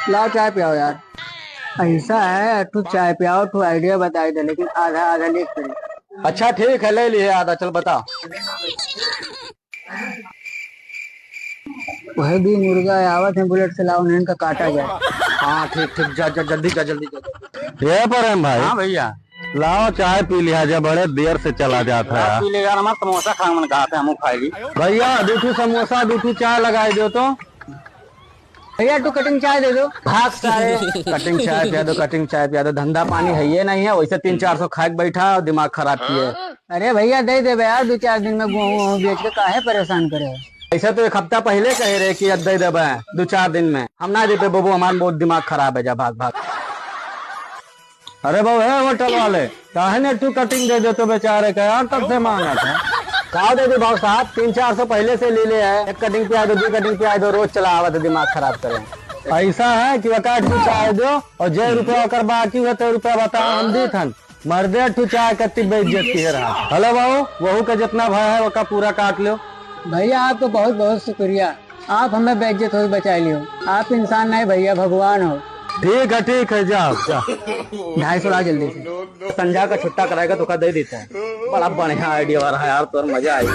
लाओ चाय पियाओ यार। ऐसा है, तू चाय पियाओ, तू आइडिया बताई दे, लेकिन आधा आधा लिख करे। अच्छा ठीक है, ले लिए आधा, चल बता। वह भी मुर्गा आवत है बुलेट से, लाओ इनका काटा जाए। हाँ ठीक ठीक, जा जा जल्दी जा, जल्दी जा। ये पर हम भाई। हाँ भैया। लाओ चाय पी लिया, जब बड़े देर से चला जाता है यार। पी ले यार, हमारा समोसा खा मन कहा था, हम खाएगी। भैया दूठू समोसा दूठू चाय लगाई दो तो। भैया तू कटिंग चाय दे दो। भाग सारे। कटिंग चाय पिया दो, कटिंग चाय पिया दो, धंधा पानी है ये नहीं है, वैसे 300-400 खा के बैठा और दिमाग खराब किए। अरे भैया दे दे यार, 2 4 दिन में गेहूं बेच के काहे परेशान करे। ऐसा तो 1 हफ्ता पहले कहे रहे कि दे देबे 2-4 दिन में, हम ना दे पे बाबू, हमारा बहुत दिमाग खराब है, जा भाग भाग। अरे बाबू है होटल वाले, काहे ने तू कटिंग दे दो तो बेचारे का यार, तब से मांगा था। कहा दे दो भाव साहब, 300-400 पहले से ले ले है, 1 कटिंग पिया दो, 2 कटिंग पिया दो, रोज चला आवा तो दिमाग खराब करे। ऐसा है कि वकाट तू चाय दो और जे रुपया कर बाकी हुआ तो रुपया बताओ, हम दी थन मर्दे तू चाय कत्ती बेइज्जत की रहा। हेलो बाबू, वहू का जितना भाई है वो का पूरा काट लो। भैया आपको बहुत बहुत शुक्रिया, आप हमें बेइज्जत हो बचा लियो। आप इंसान नहीं भैया, भगवान हो। ठीक है, जाओ जा। 250 ला जल्दी से। संजा का छुट्टा कराएगा तो का दे देता है। बड़ा बढ़िया आइडिया रहा यार, तो मजा आई।